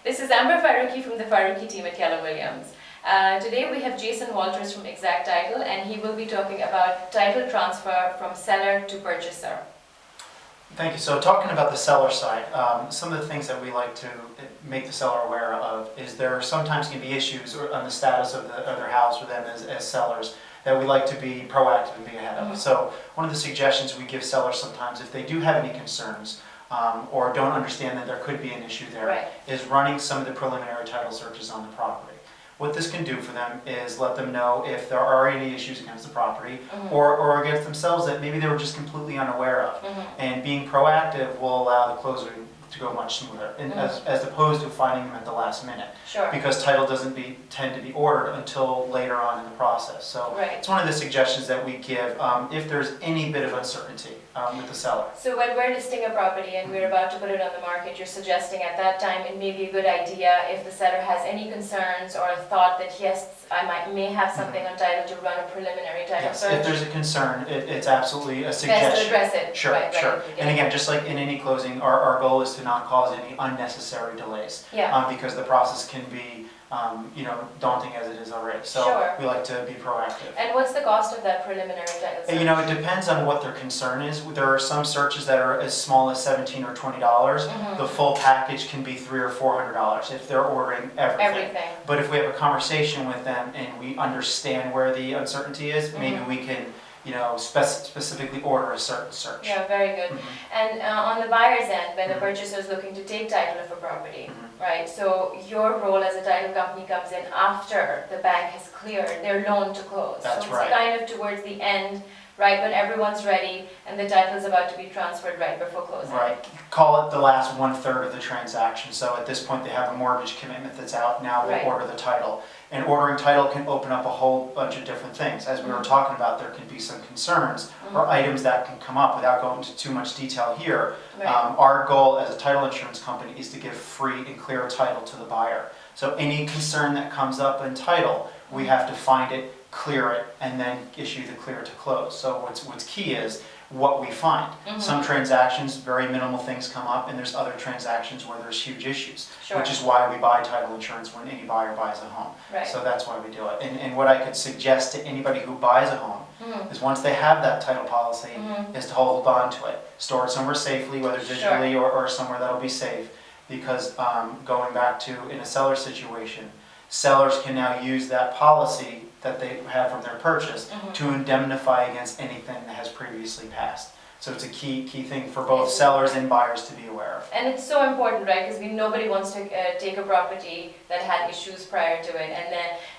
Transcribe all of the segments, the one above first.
This is Amber Faruqi from the Faruqi team at Keller Williams. Today we have Jason Walters from Exact Title, and he will be talking about title transfer from seller to purchaser. Thank you. So talking about the seller side, some of the things that we like to make the seller aware of is there sometimes can be issues on the status of their house or them as sellers that we like to be proactive and be ahead of. So one of the suggestions we give sellers sometimes, if they do have any concerns or don't understand that there could be an issue there, is running some of the preliminary title searches on the property. What this can do for them is let them know if there are any issues against the property or against themselves that maybe they were just completely unaware of. And being proactive will allow the closing to go much smoother, and as opposed to finding them at the last minute. Because title doesn't tend to be ordered until later on in the process. So it's one of the suggestions that we give if there's any bit of uncertainty with the seller. So when we're listing a property and we're about to put it on the market, you're suggesting at that time it may be a good idea if the seller has any concerns or a thought that yes, I may have something on title to run a preliminary title search. If there's a concern, it's absolutely a suggestion. Best to address it. Sure. And again, just like in any closing, our goal is to not cause any unnecessary delays. Because the process can be daunting as it is already. So we like to be proactive. And what's the cost of that preliminary title search? It depends on what their concern is. There are some searches that are as small as $17 or $20. The full package can be $300 or $400 if they're ordering everything. But if we have a conversation with them and we understand where the uncertainty is, maybe we can specifically order a certain search. Yeah, very good. And on the buyer's end, when the purchaser is looking to take title of a property, right? So your role as a title company comes in after the bank has cleared their loan to close. That's so it's kind of towards the end, right, when everyone's ready and the title is about to be transferred right before closing. Right. Call it the last 1/3 of the transaction. So at this point they have a mortgage commitment that's out. Now we'll order the title. And ordering title can open up a whole bunch of different things. As we were talking about, there can be some concerns or items that can come up without going into too much detail here. Our goal as a title insurance company is to give free and clear title to the buyer. So any concern that comes up in title, we have to find it, clear it, and then issue the clear to close. So what's key is what we find. Some transactions, very minimal things come up, and there's other transactions where there's huge issues, which is why we buy title insurance when any buyer buys a home. So that's why we do it. And what I could suggest to anybody who buys a home is once they have that title policy, is to hold on to it. Store it somewhere safely, whether digitally or somewhere that'll be safe, because going back to in a seller situation, sellers can now use that policy that they had from their purchase to indemnify against anything that has previously passed. So it's a key thing for both sellers and buyers to be aware of. And it's so important, right? Because nobody wants to take a property that had issues prior to it,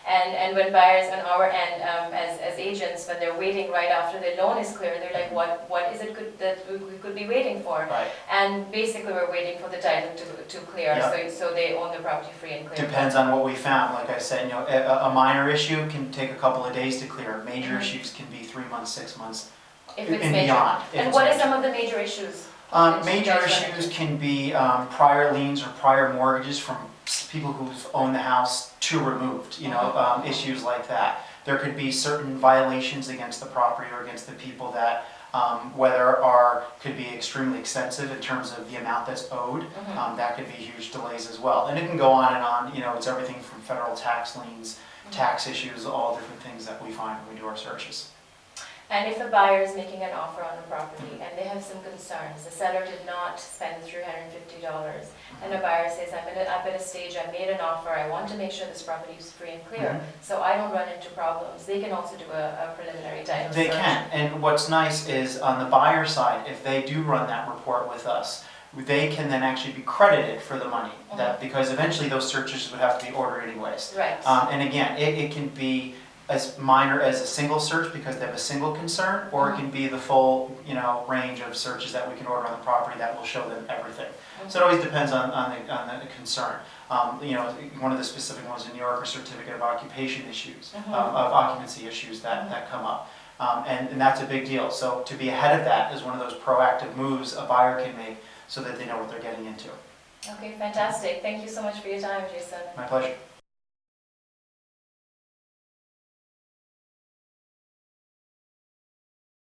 and when buyers on our end, as agents, when they're waiting right after their loan is clear, they're like, what is it that we could be waiting for? And basically, we're waiting for the title to clear, so they own the property free and clear. Depends on what we found. Like I said, a minor issue can take a couple of days to clear. Major issues can be 3 months, 6 months. If it's major. And what are some of the major issues? Major issues can be prior liens or prior mortgages from people who've owned the house to removed, issues like that. There could be certain violations against the property or against the people that could be extremely extensive in terms of the amount that's owed. That could be huge delays as well. And it can go on and on. It's everything from federal tax liens, tax issues, all different things that we find when we do our searches. And if a buyer is making an offer on a property and they have some concerns, the seller did not spend $350, and the buyer says, I'm at a stage, I made an offer, I want to make sure this property is free and clear, so I don't run into problems, they can also do a preliminary title search. They can, and what's nice is on the buyer side, if they do run that report with us, they can then actually be credited for the money, because eventually those searches would have to be ordered anyways. And again, it can be as minor as a single search because they have a single concern, or it can be the full range of searches that we can order on the property that will show them everything. So it always depends on the concern. One of the specific ones in New York are certificate of occupation issues, of occupancy issues that come up. And that's a big deal. So to be ahead of that is one of those proactive moves a buyer can make so that they know what they're getting into. Okay, fantastic. Thank you so much for your time, Jason. My pleasure.